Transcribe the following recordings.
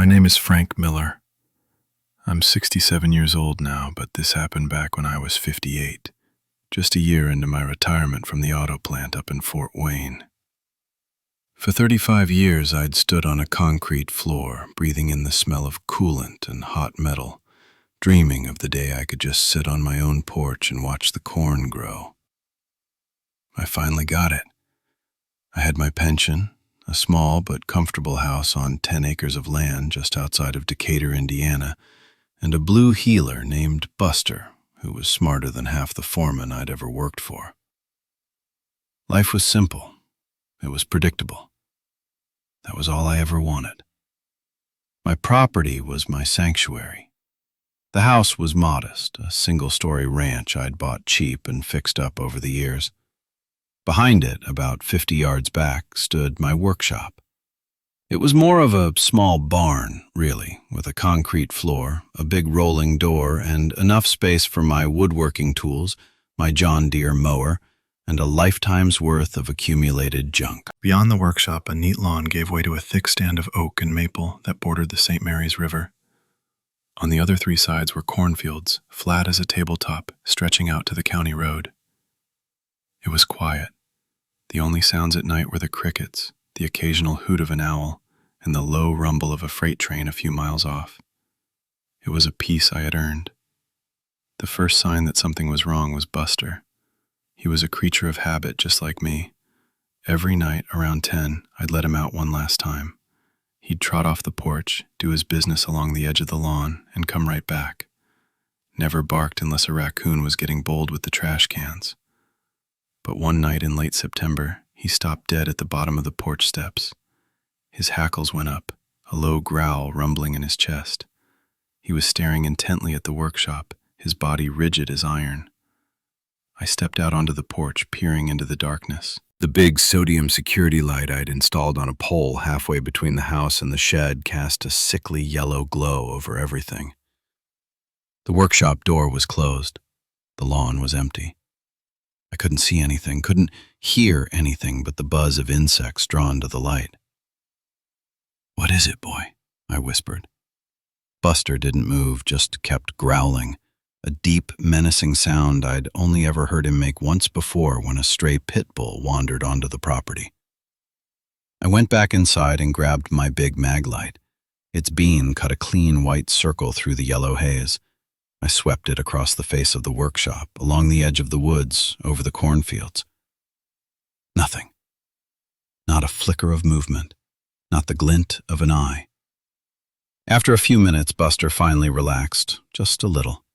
My name is Frank Miller. I'm 67 years old now, but this happened back when I was 58, just a year into my retirement from the auto plant up in Fort Wayne. For 35 years, I'd stood on a concrete floor, breathing in the smell of coolant and hot metal, dreaming of the day I could just sit on my own porch and watch the corn grow. I finally got it. I had my pension, a small but comfortable house on 10 acres of land just outside of Decatur, Indiana, and a blue heeler named Buster, who was smarter than half the foreman I'd ever worked for. Life was simple. It was predictable. That was all I ever wanted. My property was my sanctuary. The house was modest, a single-story ranch I'd bought cheap and fixed up over the years. Behind it, about 50 yards back, stood my workshop. It was more of a small barn, really, with a concrete floor, a big rolling door, and enough space for my woodworking tools, my John Deere mower, and a lifetime's worth of accumulated junk. Beyond the workshop, a neat lawn gave way to a thick stand of oak and maple that bordered the St. Mary's River. On the other 3 sides were cornfields, flat as a tabletop, stretching out to the county road. It was quiet. The only sounds at night were the crickets, the occasional hoot of an owl, and the low rumble of a freight train a few miles off. It was a peace I had earned. The first sign that something was wrong was Buster. He was a creature of habit just like me. Every night around 10, I'd let him out one last time. He'd trot off the porch, do his business along the edge of the lawn, and come right back. Never barked unless a raccoon was getting bold with the trash cans. But one night in late September, he stopped dead at the bottom of the porch steps. His hackles went up, a low growl rumbling in his chest. He was staring intently at the workshop, his body rigid as iron. I stepped out onto the porch, peering into the darkness. The big sodium security light I'd installed on a pole halfway between the house and the shed cast a sickly yellow glow over everything. The workshop door was closed. The lawn was empty. I couldn't see anything, couldn't hear anything but the buzz of insects drawn to the light. "What is it, boy?" I whispered. Buster didn't move, just kept growling, a deep, menacing sound I'd only ever heard him make once before when a stray pit bull wandered onto the property. I went back inside and grabbed my big mag light. Its beam cut a clean white circle through the yellow haze. I swept it across the face of the workshop, along the edge of the woods, over the cornfields. Nothing. Not a flicker of movement, not the glint of an eye. After a few minutes, Buster finally relaxed, just a little.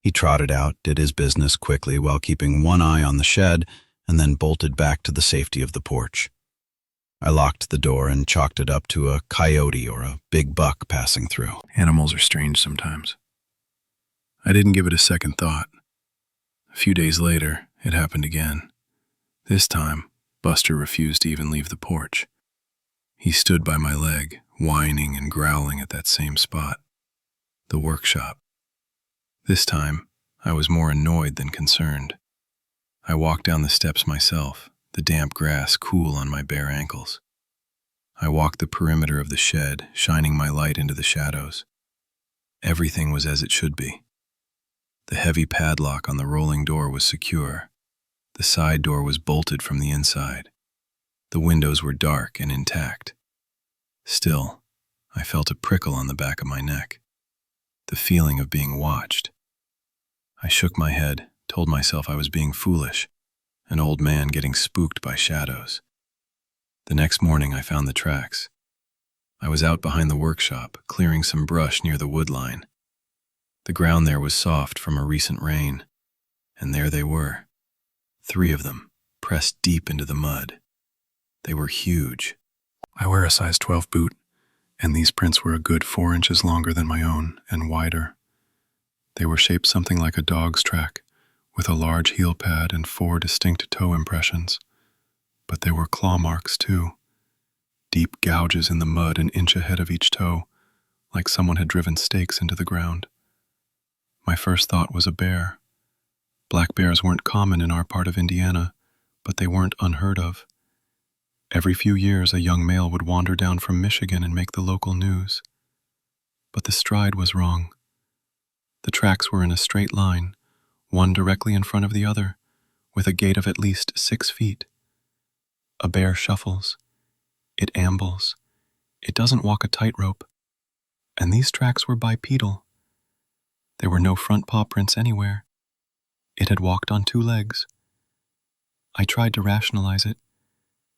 He trotted out, did his business quickly while keeping one eye on the shed, and then bolted back to the safety of the porch. I locked the door and chalked it up to a coyote or a big buck passing through. Animals are strange sometimes. I didn't give it a second thought. A few days later, it happened again. This time, Buster refused to even leave the porch. He stood by my leg, whining and growling at that same spot. The workshop. This time, I was more annoyed than concerned. I walked down the steps myself, the damp grass cool on my bare ankles. I walked the perimeter of the shed, shining my light into the shadows. Everything was as it should be. The heavy padlock on the rolling door was secure. The side door was bolted from the inside. The windows were dark and intact. Still, I felt a prickle on the back of my neck, the feeling of being watched. I shook my head, told myself I was being foolish, an old man getting spooked by shadows. The next morning I found the tracks. I was out behind the workshop, clearing some brush near the wood line. The ground there was soft from a recent rain, and there they were, 3 of them, pressed deep into the mud. They were huge. I wear a size 12 boot, and these prints were a good 4 inches longer than my own and wider. They were shaped something like a dog's track, with a large heel pad and 4 distinct toe impressions. But there were claw marks, too. Deep gouges in the mud an inch ahead of each toe, like someone had driven stakes into the ground. My first thought was a bear. Black bears weren't common in our part of Indiana, but they weren't unheard of. Every few years, a young male would wander down from Michigan and make the local news. but the stride was wrong. The tracks were in a straight line, one directly in front of the other, with a gait of at least 6 feet. A bear shuffles. It ambles. It doesn't walk a tightrope. And these tracks were bipedal. There were no front paw prints anywhere. It had walked on 2 legs. I tried to rationalize it.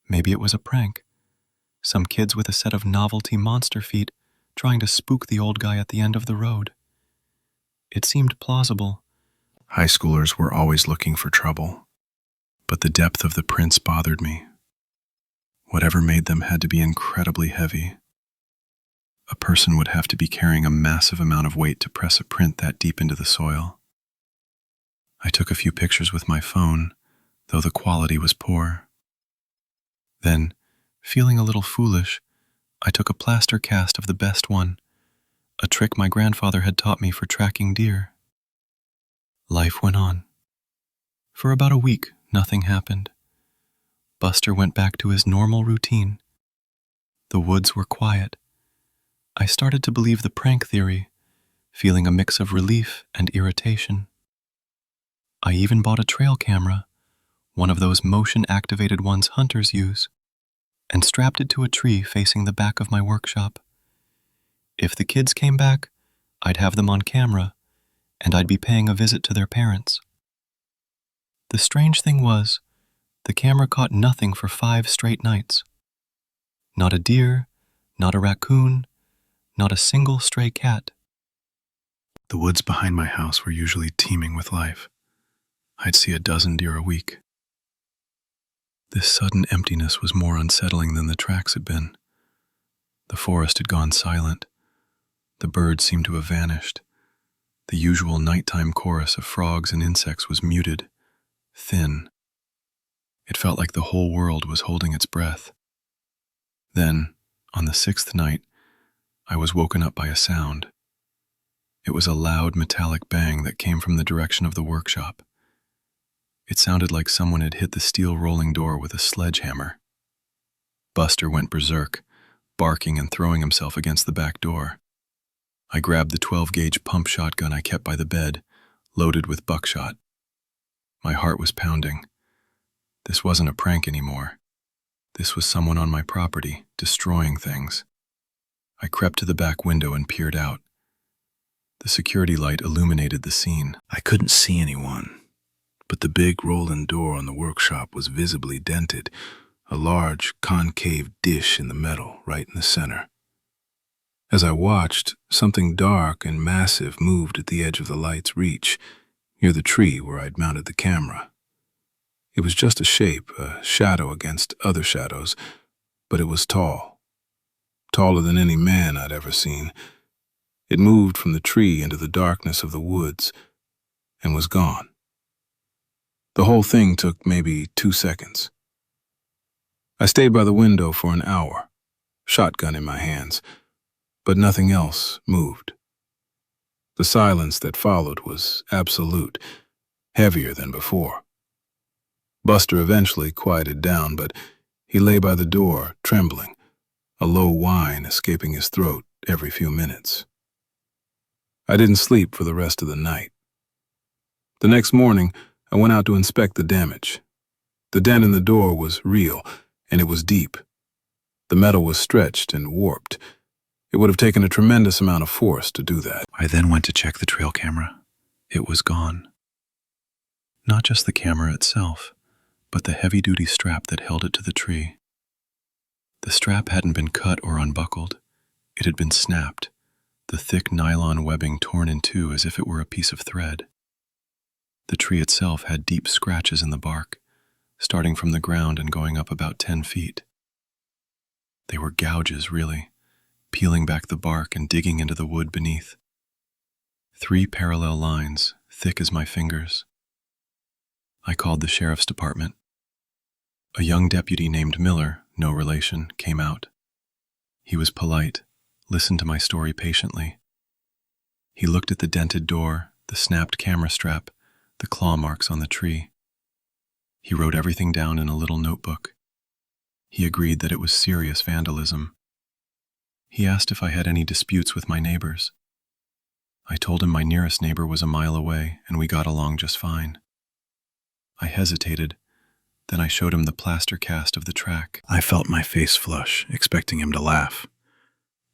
Maybe it was a prank. Some kids with a set of novelty monster feet trying to spook the old guy at the end of the road. It seemed plausible. High schoolers were always looking for trouble, but the depth of the prints bothered me. Whatever made them had to be incredibly heavy. A person would have to be carrying a massive amount of weight to press a print that deep into the soil. I took a few pictures with my phone, though the quality was poor. Then, feeling a little foolish, I took a plaster cast of the best one, a trick my grandfather had taught me for tracking deer. Life went on. For about a week, nothing happened. Buster went back to his normal routine. The woods were quiet. I started to believe the prank theory, feeling a mix of relief and irritation. I even bought a trail camera, one of those motion-activated ones hunters use, and strapped it to a tree facing the back of my workshop. If the kids came back, I'd have them on camera, and I'd be paying a visit to their parents. The strange thing was, the camera caught nothing for 5 straight nights. Not a deer, not a raccoon, not a single stray cat. The woods behind my house were usually teeming with life. I'd see a dozen deer a week. This sudden emptiness was more unsettling than the tracks had been. The forest had gone silent. The birds seemed to have vanished. The usual nighttime chorus of frogs and insects was muted, thin. It felt like the whole world was holding its breath. Then, on the 6th night, I was woken up by a sound. It was a loud metallic bang that came from the direction of the workshop. It sounded like someone had hit the steel rolling door with a sledgehammer. Buster went berserk, barking and throwing himself against the back door. I grabbed the 12-gauge pump shotgun I kept by the bed, loaded with buckshot. My heart was pounding. This wasn't a prank anymore. This was someone on my property, destroying things. I crept to the back window and peered out. The security light illuminated the scene. I couldn't see anyone, but the big rolling door on the workshop was visibly dented, a large concave dish in the metal right in the center. As I watched, something dark and massive moved at the edge of the light's reach, near the tree where I'd mounted the camera. It was just a shape, a shadow against other shadows, but it was tall. Taller than any man I'd ever seen. It moved from the tree into the darkness of the woods and was gone. The whole thing took maybe 2 seconds. I stayed by the window for an hour, shotgun in my hands, but nothing else moved. The silence that followed was absolute, heavier than before. Buster eventually quieted down, but he lay by the door, trembling, a low whine escaping his throat every few minutes. I didn't sleep for the rest of the night. The next morning, I went out to inspect the damage. The dent in the door was real, and it was deep. The metal was stretched and warped. It would have taken a tremendous amount of force to do that. I then went to check the trail camera. It was gone. Not just the camera itself, but the heavy-duty strap that held it to the tree. The strap hadn't been cut or unbuckled. It had been snapped, the thick nylon webbing torn in two as if it were a piece of thread. The tree itself had deep scratches in the bark, starting from the ground and going up about 10 feet. They were gouges, really, peeling back the bark and digging into the wood beneath. 3 parallel lines, thick as my fingers. I called the sheriff's department. A young deputy named Miller, no relation, came out. He was polite, listened to my story patiently. He looked at the dented door, the snapped camera strap, the claw marks on the tree. He wrote everything down in a little notebook. He agreed that it was serious vandalism. He asked if I had any disputes with my neighbors. I told him my nearest neighbor was a mile away and we got along just fine. I hesitated, then I showed him the plaster cast of the track. I felt my face flush, expecting him to laugh.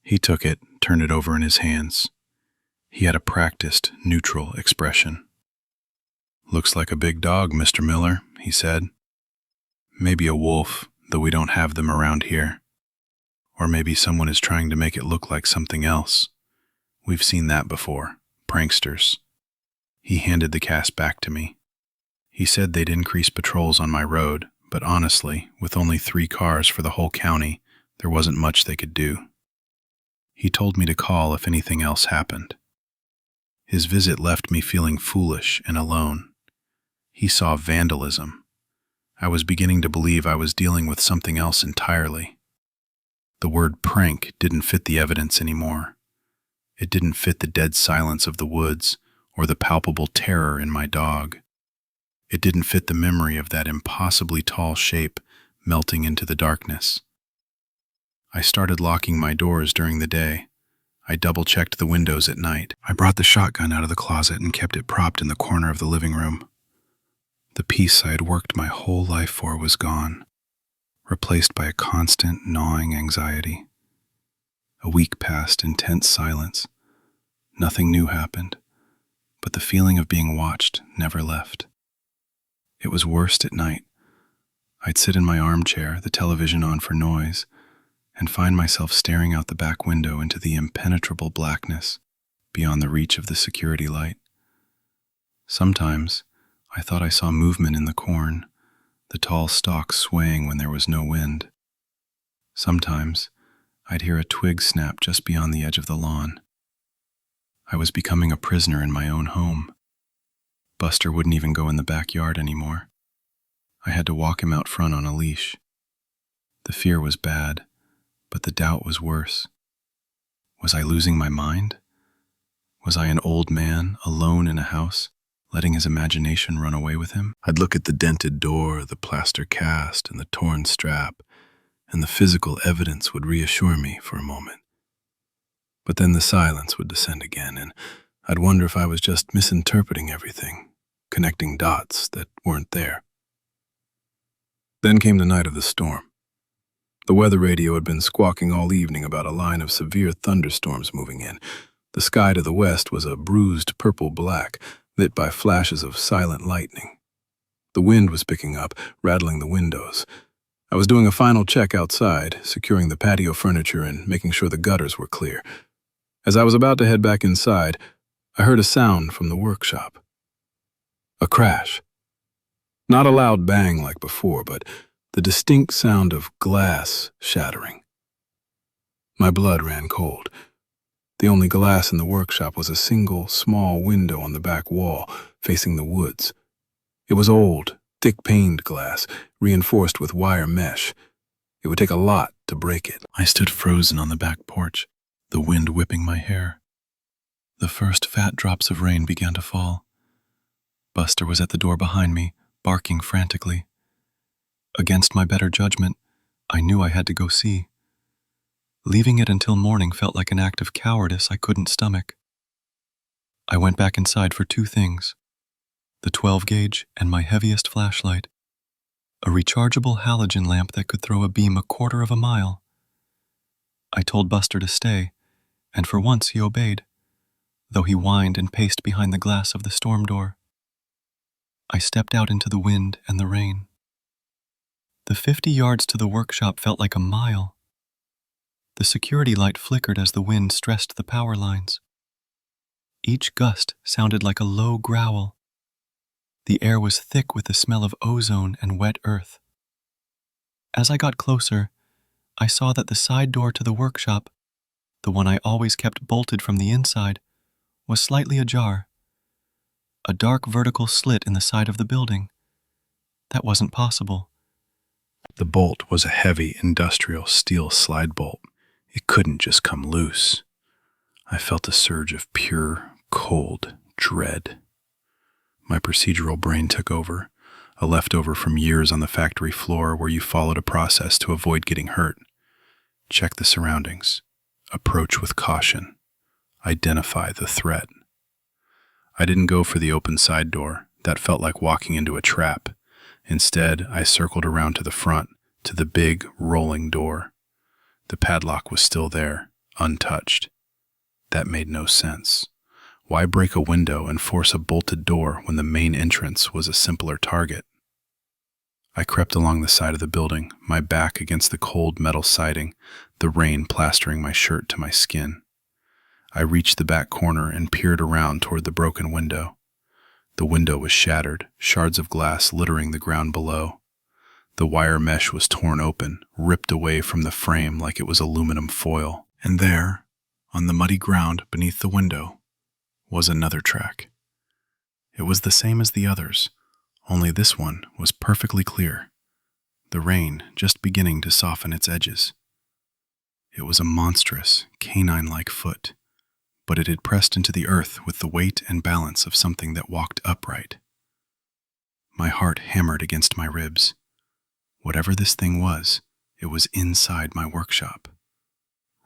He took it, turned it over in his hands. He had a practiced, neutral expression. "Looks like a big dog, Mr. Miller," he said. "Maybe a wolf, though we don't have them around here. Or maybe someone is trying to make it look like something else. We've seen that before, pranksters." He handed the cast back to me. He said they'd increase patrols on my road, but honestly, with only 3 cars for the whole county, there wasn't much they could do. He told me to call if anything else happened. His visit left me feeling foolish and alone. He saw vandalism. I was beginning to believe I was dealing with something else entirely. The word prank didn't fit the evidence anymore. It didn't fit the dead silence of the woods or the palpable terror in my dog. It didn't fit the memory of that impossibly tall shape melting into the darkness. I started locking my doors during the day. I double-checked the windows at night. I brought the shotgun out of the closet and kept it propped in the corner of the living room. The peace I had worked my whole life for was gone, replaced by a constant, gnawing anxiety. A week passed in tense silence. Nothing new happened, but the feeling of being watched never left. It was worst at night. I'd sit in my armchair, the television on for noise, and find myself staring out the back window into the impenetrable blackness beyond the reach of the security light. Sometimes I thought I saw movement in the corn, the tall stalks swaying when there was no wind. Sometimes I'd hear a twig snap just beyond the edge of the lawn. I was becoming a prisoner in my own home. Buster wouldn't even go in the backyard anymore. I had to walk him out front on a leash. The fear was bad, but the doubt was worse. Was I losing my mind? Was I an old man, alone in a house, letting his imagination run away with him? I'd look at the dented door, the plaster cast, and the torn strap, and the physical evidence would reassure me for a moment. But then the silence would descend again, and I'd wonder if I was just misinterpreting everything, connecting dots that weren't there. Then came the night of the storm. The weather radio had been squawking all evening about a line of severe thunderstorms moving in. The sky to the west was a bruised purple-black, lit by flashes of silent lightning. The wind was picking up, rattling the windows. I was doing a final check outside, securing the patio furniture and making sure the gutters were clear. As I was about to head back inside, I heard a sound from the workshop. A crash. Not a loud bang like before, but the distinct sound of glass shattering. My blood ran cold. The only glass in the workshop was a single, small window on the back wall, facing the woods. It was old, thick-paned glass, reinforced with wire mesh. It would take a lot to break it. I stood frozen on the back porch, the wind whipping my hair. The first fat drops of rain began to fall. Buster was at the door behind me, barking frantically. Against my better judgment, I knew I had to go see. Leaving it until morning felt like an act of cowardice I couldn't stomach. I went back inside for 2 things: the 12-gauge and my heaviest flashlight, a rechargeable halogen lamp that could throw a beam 1/4 of a mile. I told Buster to stay, and for once he obeyed, though he whined and paced behind the glass of the storm door. I stepped out into the wind and the rain. The 50 yards to the workshop felt like a mile. The security light flickered as the wind stressed the power lines. Each gust sounded like a low growl. The air was thick with the smell of ozone and wet earth. As I got closer, I saw that the side door to the workshop, the one I always kept bolted from the inside, was slightly ajar. A dark vertical slit in the side of the building. That wasn't possible. The bolt was a heavy industrial steel slide bolt. It couldn't just come loose. I felt a surge of pure, cold dread. My procedural brain took over, a leftover from years on the factory floor where you followed a process to avoid getting hurt. Check the surroundings. Approach with caution. Identify the threat. I didn't go for the open side door. That felt like walking into a trap. Instead, I circled around to the front, to the big, rolling door. The padlock was still there, untouched. That made no sense. Why break a window and force a bolted door when the main entrance was a simpler target? I crept along the side of the building, my back against the cold metal siding, the rain plastering my shirt to my skin. I reached the back corner and peered around toward the broken window. The window was shattered, shards of glass littering the ground below. The wire mesh was torn open, ripped away from the frame like it was aluminum foil. And there, on the muddy ground beneath the window, was another track. It was the same as the others, only this one was perfectly clear, the rain just beginning to soften its edges. It was a monstrous, canine-like foot, but it had pressed into the earth with the weight and balance of something that walked upright. My heart hammered against my ribs. Whatever this thing was, it was inside my workshop.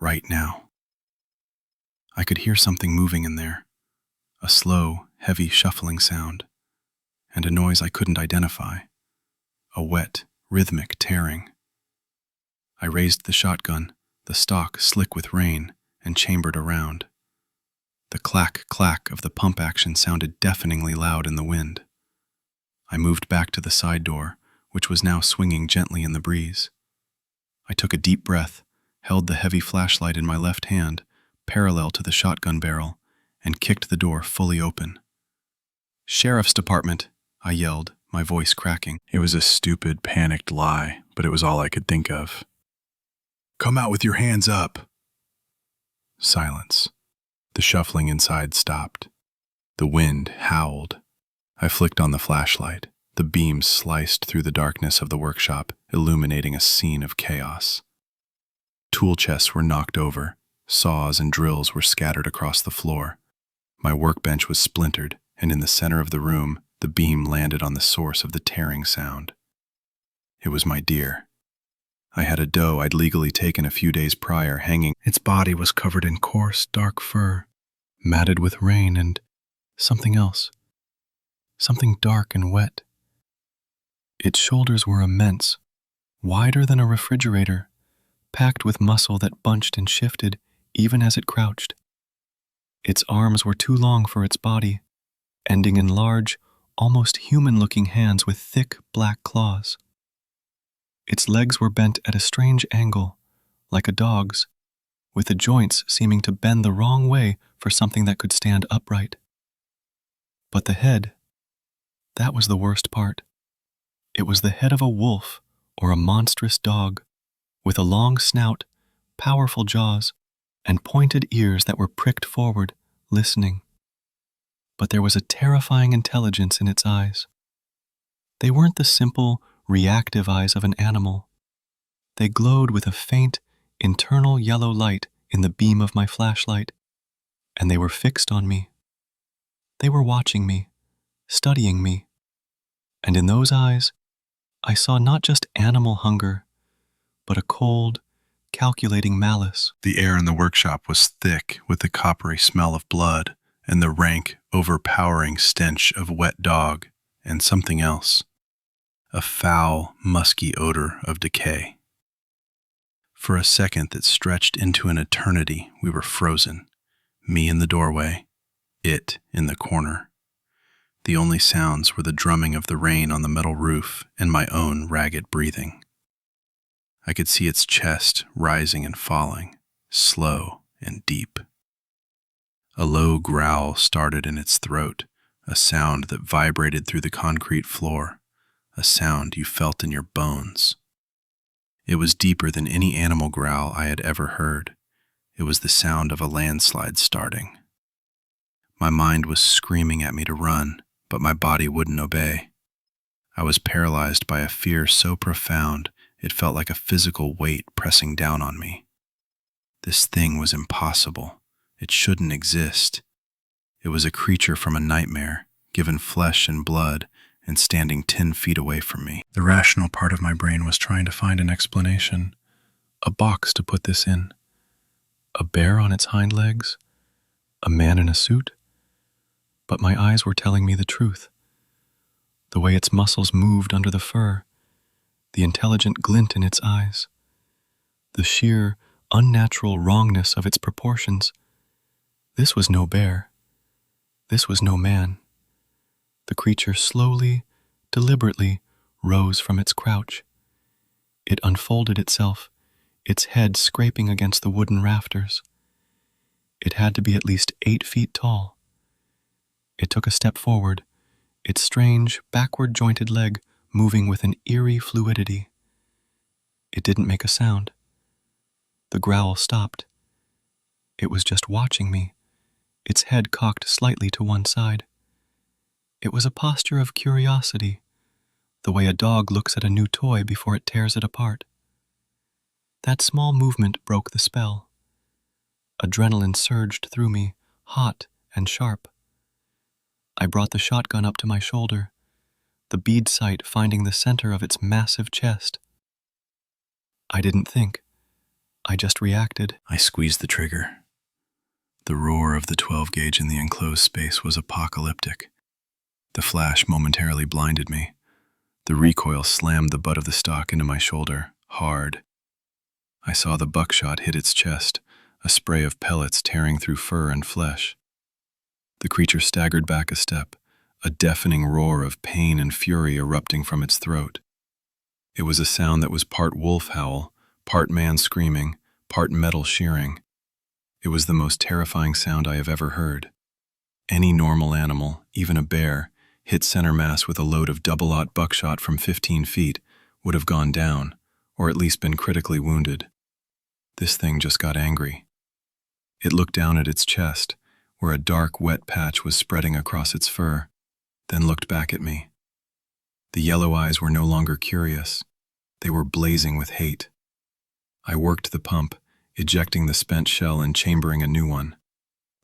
Right now. I could hear something moving in there, a slow, heavy shuffling sound, and a noise I couldn't identify, a wet, rhythmic tearing. I raised the shotgun, the stock slick with rain, and chambered around. The clack-clack of the pump action sounded deafeningly loud in the wind. I moved back to the side door, which was now swinging gently in the breeze. I took a deep breath, held the heavy flashlight in my left hand, parallel to the shotgun barrel, and kicked the door fully open. "Sheriff's Department," I yelled, my voice cracking. It was a stupid, panicked lie, but it was all I could think of. "Come out with your hands up." Silence. The shuffling inside stopped. The wind howled. I flicked on the flashlight. The beams sliced through the darkness of the workshop, illuminating a scene of chaos. Tool chests were knocked over. Saws and drills were scattered across the floor. My workbench was splintered, and in the center of the room, the beam landed on the source of the tearing sound. It was my deer. I had a doe I'd legally taken a few days prior hanging. Its body was covered in coarse, dark fur, matted with rain and something else. Something dark and wet. Its shoulders were immense, wider than a refrigerator, packed with muscle that bunched and shifted even as it crouched. Its arms were too long for its body, ending in large, almost human-looking hands with thick black claws. Its legs were bent at a strange angle, like a dog's, with the joints seeming to bend the wrong way for something that could stand upright. But the head, that was the worst part. It was the head of a wolf or a monstrous dog, with a long snout, powerful jaws, and pointed ears that were pricked forward, listening. But there was a terrifying intelligence in its eyes. They weren't the simple, reactive eyes of an animal. They glowed with a faint, internal yellow light in the beam of my flashlight, and they were fixed on me. They were watching me, studying me, and in those eyes, I saw not just animal hunger, but a cold, calculating malice. The air in the workshop was thick with the coppery smell of blood and the rank, overpowering stench of wet dog and something else, a foul, musky odor of decay. For a second that stretched into an eternity, we were frozen, me in the doorway, it in the corner. The only sounds were the drumming of the rain on the metal roof and my own ragged breathing. I could see its chest rising and falling, slow and deep. A low growl started in its throat, a sound that vibrated through the concrete floor, a sound you felt in your bones. It was deeper than any animal growl I had ever heard. It was the sound of a landslide starting. My mind was screaming at me to run, but my body wouldn't obey. I was paralyzed by a fear so profound it felt like a physical weight pressing down on me. This thing was impossible. It shouldn't exist. It was a creature from a nightmare, given flesh and blood, and standing 10 feet away from me. The rational part of my brain was trying to find an explanation, a box to put this in. A bear on its hind legs? A man in a suit? But my eyes were telling me the truth. The way its muscles moved under the fur, the intelligent glint in its eyes, the sheer, unnatural wrongness of its proportions. This was no bear. This was no man. The creature slowly, deliberately rose from its crouch. It unfolded itself, its head scraping against the wooden rafters. It had to be at least 8 feet tall. It took a step forward, its strange, backward-jointed leg moving with an eerie fluidity. It didn't make a sound. The growl stopped. It was just watching me, its head cocked slightly to one side. It was a posture of curiosity, the way a dog looks at a new toy before it tears it apart. That small movement broke the spell. Adrenaline surged through me, hot and sharp. I brought the shotgun up to my shoulder, the bead sight finding the center of its massive chest. I didn't think. I just reacted. I squeezed the trigger. The roar of the 12-gauge in the enclosed space was apocalyptic. The flash momentarily blinded me. The recoil slammed the butt of the stock into my shoulder, hard. I saw the buckshot hit its chest, a spray of pellets tearing through fur and flesh. The creature staggered back a step, a deafening roar of pain and fury erupting from its throat. It was a sound that was part wolf howl, part man screaming, part metal shearing. It was the most terrifying sound I have ever heard. Any normal animal, even a bear, hit center mass with a load of double-aught buckshot from 15 feet, would have gone down, or at least been critically wounded. This thing just got angry. It looked down at its chest, where a dark, wet patch was spreading across its fur, then looked back at me. The yellow eyes were no longer curious. They were blazing with hate. I worked the pump, ejecting the spent shell and chambering a new one.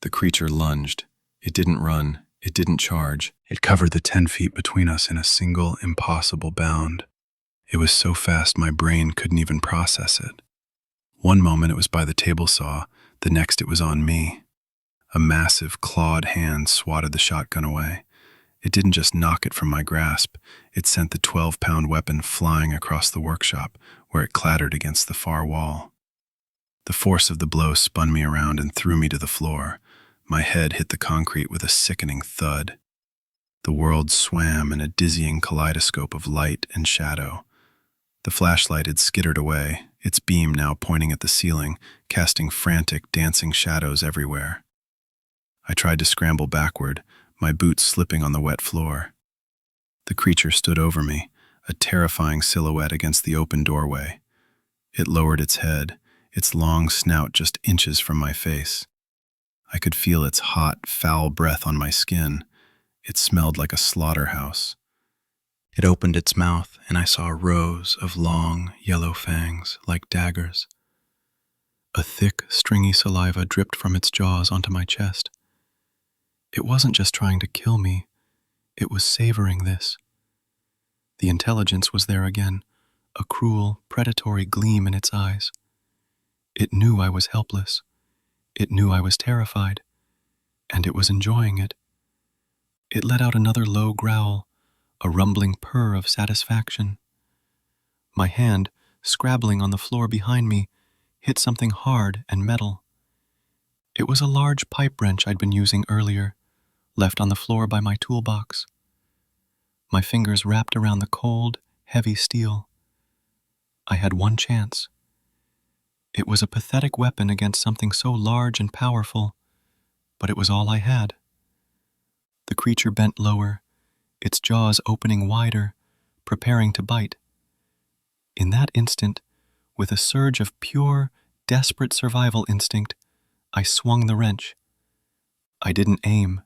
The creature lunged. It didn't run. It didn't charge. It covered the 10 feet between us in a single, impossible bound. It was so fast my brain couldn't even process it. One moment it was by the table saw, the next it was on me. A massive, clawed hand swatted the shotgun away. It didn't just knock it from my grasp, it sent the 12-pound weapon flying across the workshop, where it clattered against the far wall. The force of the blow spun me around and threw me to the floor. My head hit the concrete with a sickening thud. The world swam in a dizzying kaleidoscope of light and shadow. The flashlight had skittered away, its beam now pointing at the ceiling, casting frantic, dancing shadows everywhere. I tried to scramble backward, my boots slipping on the wet floor. The creature stood over me, a terrifying silhouette against the open doorway. It lowered its head, its long snout just inches from my face. I could feel its hot, foul breath on my skin. It smelled like a slaughterhouse. It opened its mouth, and I saw rows of long, yellow fangs like daggers. A thick, stringy saliva dripped from its jaws onto my chest. It wasn't just trying to kill me, it was savoring this. The intelligence was there again, a cruel, predatory gleam in its eyes. It knew I was helpless. It knew I was terrified, and it was enjoying it. It let out another low growl, a rumbling purr of satisfaction. My hand, scrabbling on the floor behind me, hit something hard and metal. It was a large pipe wrench I'd been using earlier, left on the floor by my toolbox. My fingers wrapped around the cold, heavy steel. I had one chance. It was a pathetic weapon against something so large and powerful, but it was all I had. The creature bent lower, its jaws opening wider, preparing to bite. In that instant, with a surge of pure, desperate survival instinct, I swung the wrench. I didn't aim.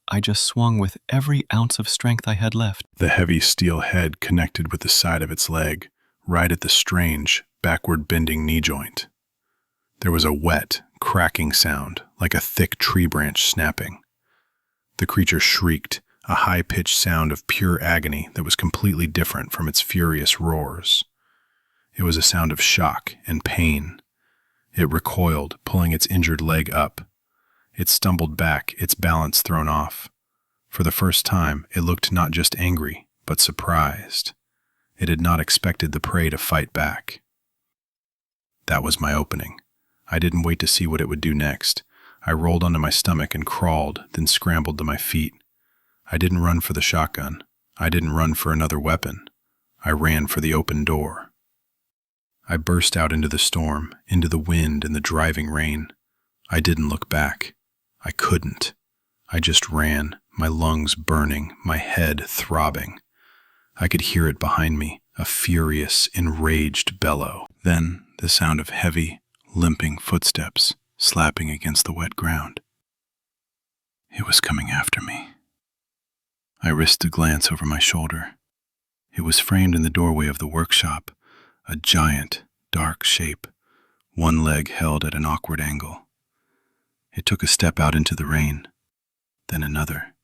I just swung with every ounce of strength I had left. The heavy steel head connected with the side of its leg, right at the strange, backward-bending knee joint. There was a wet, cracking sound, like a thick tree branch snapping. The creature shrieked, a high-pitched sound of pure agony that was completely different from its furious roars. It was a sound of shock and pain. It recoiled, pulling its injured leg up. It stumbled back, its balance thrown off. For the first time, it looked not just angry, but surprised. It had not expected the prey to fight back. That was my opening. I didn't wait to see what it would do next. I rolled onto my stomach and crawled, then scrambled to my feet. I didn't run for the shotgun. I didn't run for another weapon. I ran for the open door. I burst out into the storm, into the wind and the driving rain. I didn't look back. I couldn't. I just ran, my lungs burning, my head throbbing. I could hear it behind me, a furious, enraged bellow. Then the sound of heavy, limping footsteps slapping against the wet ground. It was coming after me. I risked a glance over my shoulder. It was framed in the doorway of the workshop, a giant, dark shape, one leg held at an awkward angle. It took a step out into the rain, then another.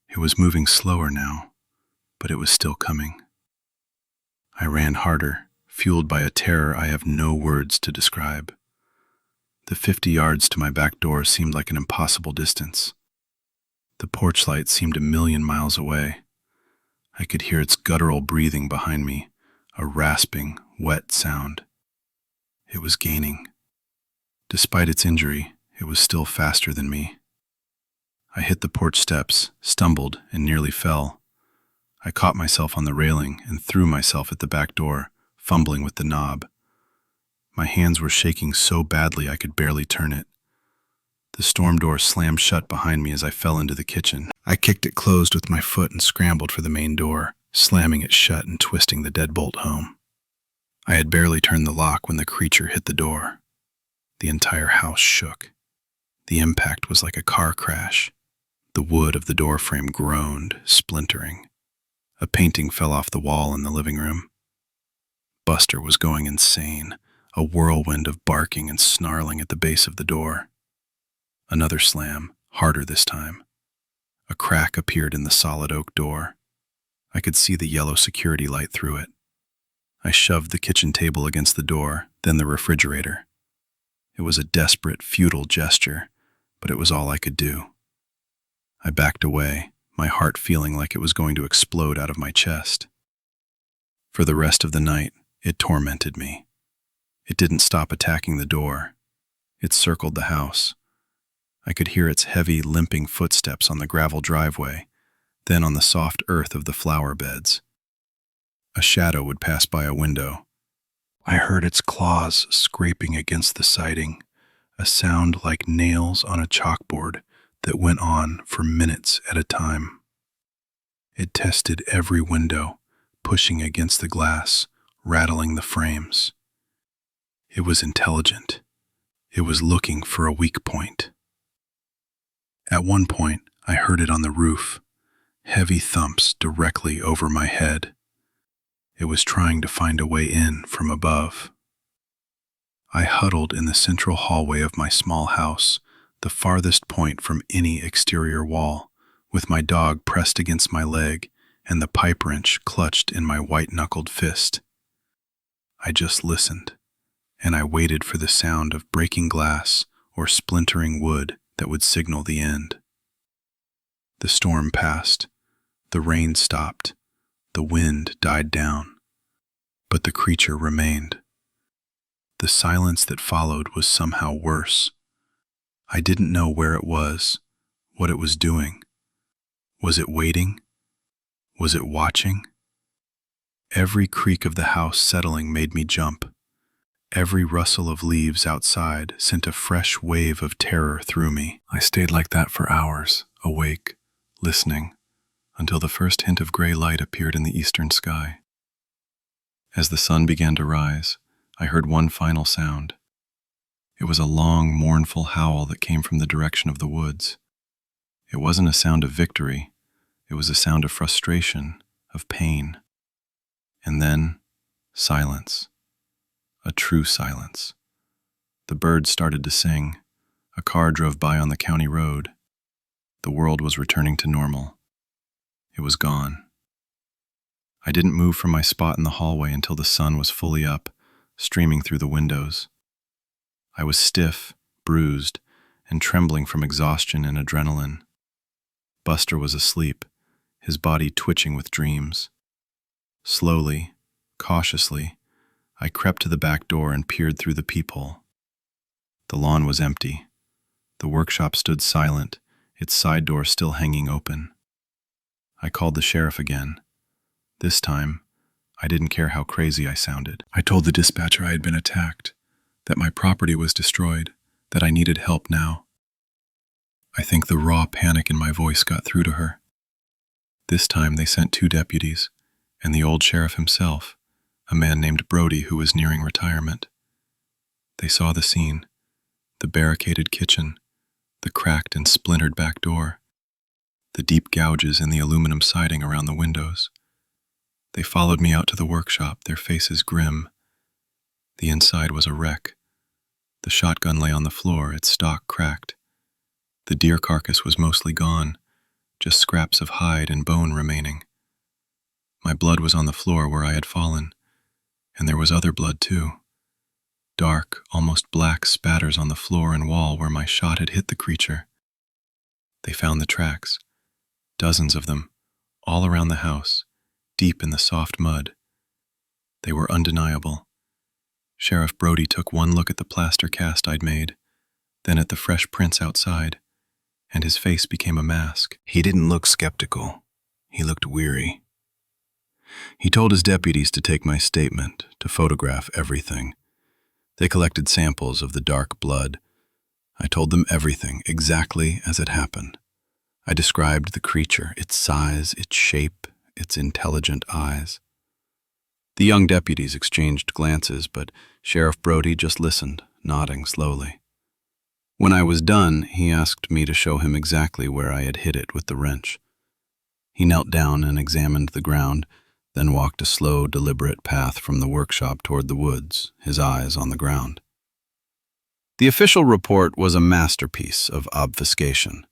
It was moving slower now, but it was still coming. I ran harder, fueled by a terror I have no words to describe. The 50 yards to my back door seemed like an impossible distance. The porch light seemed a million miles away. I could hear its guttural breathing behind me, a rasping, wet sound. It was gaining. Despite its injury, it was still faster than me. I hit the porch steps, stumbled, and nearly fell. I caught myself on the railing and threw myself at the back door, fumbling with the knob. My hands were shaking so badly I could barely turn it. The storm door slammed shut behind me as I fell into the kitchen. I kicked it closed with my foot and scrambled for the main door, slamming it shut and twisting the deadbolt home. I had barely turned the lock when the creature hit the door. The entire house shook. The impact was like a car crash. The wood of the door frame groaned, splintering. A painting fell off the wall in the living room. Buster was going insane, a whirlwind of barking and snarling at the base of the door. Another slam, harder this time. A crack appeared in the solid oak door. I could see the yellow security light through it. I shoved the kitchen table against the door, then the refrigerator. It was a desperate, futile gesture, but it was all I could do. I backed away, my heart feeling like it was going to explode out of my chest. For the rest of the night, it tormented me. It didn't stop attacking the door. It circled the house. I could hear its heavy, limping footsteps on the gravel driveway, then on the soft earth of the flower beds. A shadow would pass by a window. I heard its claws scraping against the siding, a sound like nails on a chalkboard that went on for minutes at a time. It tested every window, pushing against the glass, rattling the frames. It was intelligent. It was looking for a weak point. At one point, I heard it on the roof, heavy thumps directly over my head. It was trying to find a way in from above. I huddled in the central hallway of my small house, the farthest point from any exterior wall, with my dog pressed against my leg and the pipe wrench clutched in my white-knuckled fist. I just listened, and I waited for the sound of breaking glass or splintering wood that would signal the end. The storm passed. The rain stopped. The wind died down. But the creature remained. The silence that followed was somehow worse. I didn't know where it was, what it was doing. Was it waiting? Was it watching? Every creak of the house settling made me jump. Every rustle of leaves outside sent a fresh wave of terror through me. I stayed like that for hours, awake, listening, until the first hint of gray light appeared in the eastern sky. As the sun began to rise, I heard one final sound. It was a long, mournful howl that came from the direction of the woods. It wasn't a sound of victory. It was a sound of frustration, of pain. And then, silence. A true silence. The birds started to sing. A car drove by on the county road. The world was returning to normal. It was gone. I didn't move from my spot in the hallway until the sun was fully up, streaming through the windows. I was stiff, bruised, and trembling from exhaustion and adrenaline. Buster was asleep, his body twitching with dreams. Slowly, cautiously, I crept to the back door and peered through the peephole. The lawn was empty. The workshop stood silent, its side door still hanging open. I called the sheriff again. This time, I didn't care how crazy I sounded. I told the dispatcher I had been attacked, that my property was destroyed, that I needed help now. I think the raw panic in my voice got through to her. This time they sent 2 deputies, and the old sheriff himself, a man named Brody who was nearing retirement. They saw the scene, the barricaded kitchen, the cracked and splintered back door, the deep gouges in the aluminum siding around the windows. They followed me out to the workshop, their faces grim. The inside was a wreck. The shotgun lay on the floor, its stock cracked. The deer carcass was mostly gone, just scraps of hide and bone remaining. My blood was on the floor where I had fallen, and there was other blood too. Dark, almost black spatters on the floor and wall where my shot had hit the creature. They found the tracks, dozens of them, all around the house, deep in the soft mud. They were undeniable. Sheriff Brody took one look at the plaster cast I'd made, then at the fresh prints outside, and his face became a mask. He didn't look skeptical. He looked weary. He told his deputies to take my statement, to photograph everything. They collected samples of the dark blood. I told them everything, exactly as it happened. I described the creature, its size, its shape, its intelligent eyes. The young deputies exchanged glances, but Sheriff Brody just listened, nodding slowly. When I was done, he asked me to show him exactly where I had hit it with the wrench. He knelt down and examined the ground, then walked a slow, deliberate path from the workshop toward the woods, his eyes on the ground. The official report was a masterpiece of obfuscation.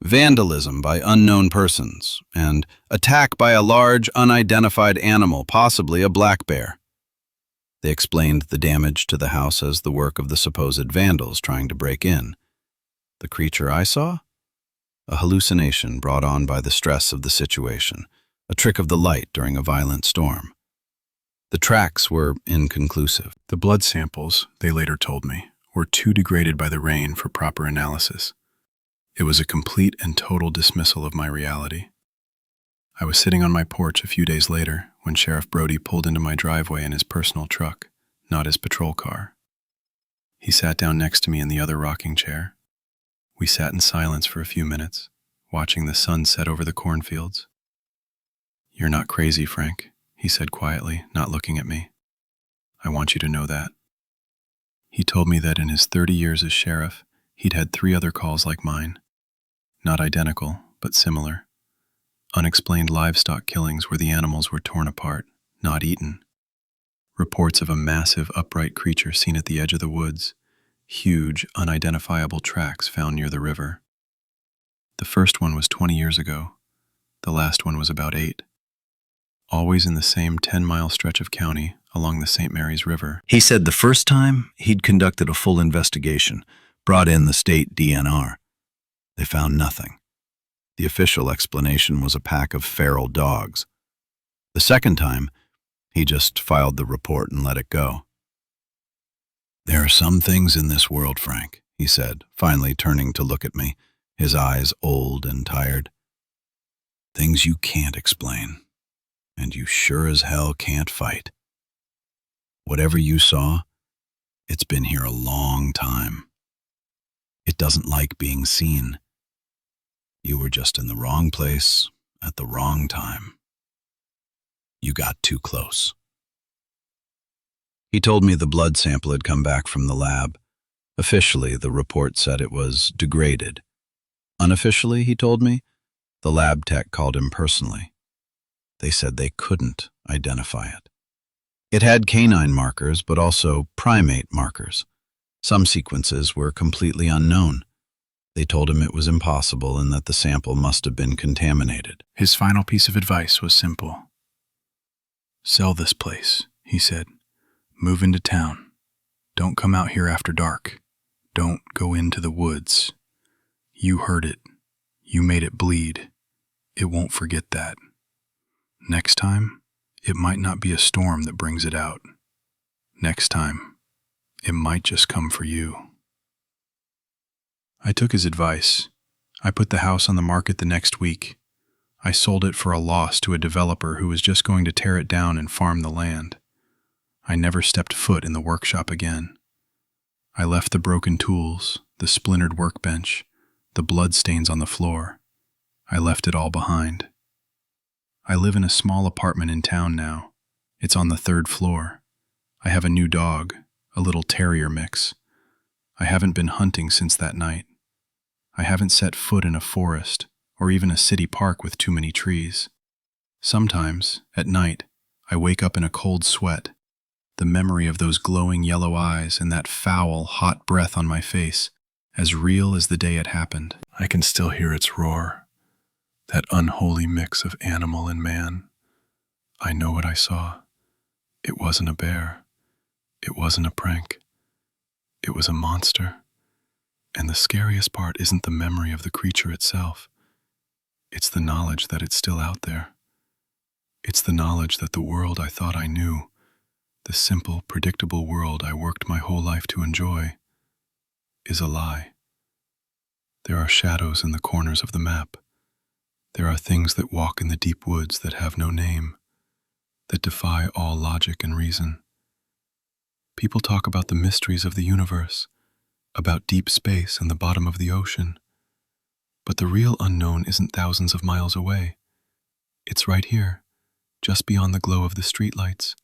Vandalism by unknown persons, and attack by a large, unidentified animal, possibly a black bear. They explained the damage to the house as the work of the supposed vandals trying to break in. The creature I saw? A hallucination brought on by the stress of the situation, a trick of the light during a violent storm. The tracks were inconclusive. The blood samples, they later told me, were too degraded by the rain for proper analysis. It was a complete and total dismissal of my reality. I was sitting on my porch a few days later when Sheriff Brody pulled into my driveway in his personal truck, not his patrol car. He sat down next to me in the other rocking chair. We sat in silence for a few minutes, watching the sun set over the cornfields. "You're not crazy, Frank," he said quietly, not looking at me. "I want you to know that." He told me that in his 30 years as sheriff, he'd had 3 other calls like mine. Not identical, but similar. Unexplained livestock killings where the animals were torn apart, not eaten. Reports of a massive upright creature seen at the edge of the woods, huge, unidentifiable tracks found near the river. The first one was 20 years ago. The last one was about 8. Always in the same 10-mile stretch of county along the St. Mary's River. He said the first time he'd conducted a full investigation, brought in the state DNR. They found nothing. The official explanation was a pack of feral dogs. The second time, he just filed the report and let it go. "There are some things in this world, Frank," he said, finally turning to look at me, his eyes old and tired. "Things you can't explain, and you sure as hell can't fight. Whatever you saw, it's been here a long time. It doesn't like being seen. You were just in the wrong place at the wrong time. You got too close." He told me the blood sample had come back from the lab. Officially, the report said it was degraded. Unofficially, he told me, the lab tech called him personally. They said they couldn't identify it. It had canine markers, but also primate markers. Some sequences were completely unknown. They told him it was impossible and that the sample must have been contaminated. His final piece of advice was simple. "Sell this place," he said. "Move into town. Don't come out here after dark. Don't go into the woods. You heard it. You made it bleed. It won't forget that. Next time, it might not be a storm that brings it out. Next time, it might just come for you. I took his advice. I put the house on the market the next week. I sold it for a loss to a developer who was just going to tear it down and farm the land. I never stepped foot in the workshop again. I left the broken tools, the splintered workbench, the bloodstains on the floor. I left it all behind. I live in a small apartment in town now. It's on the 3rd floor. I have a new dog, a little terrier mix. I haven't been hunting since that night. I haven't set foot in a forest or even a city park with too many trees. Sometimes, at night, I wake up in a cold sweat. The memory of those glowing yellow eyes and that foul, hot breath on my face, as real as the day it happened. I can still hear its roar, that unholy mix of animal and man. I know what I saw. It wasn't a bear. It wasn't a prank. It was a monster. And the scariest part isn't the memory of the creature itself. It's the knowledge that it's still out there. It's the knowledge that the world I thought I knew, the simple, predictable world I worked my whole life to enjoy, is a lie. There are shadows in the corners of the map. There are things that walk in the deep woods that have no name, that defy all logic and reason. People talk about the mysteries of the universe, about deep space and the bottom of the ocean. But the real unknown isn't thousands of miles away. It's right here, just beyond the glow of the streetlights,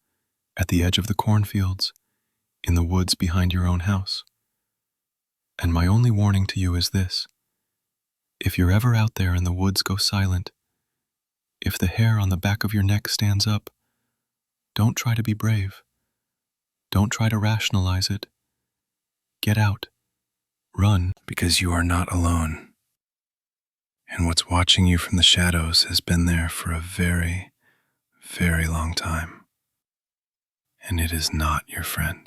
at the edge of the cornfields, in the woods behind your own house. And my only warning to you is this. If you're ever out there and the woods go silent, if the hair on the back of your neck stands up, don't try to be brave. Don't try to rationalize it. Get out. Run. Because you are not alone. And what's watching you from the shadows has been there for a very, very long time. And it is not your friend.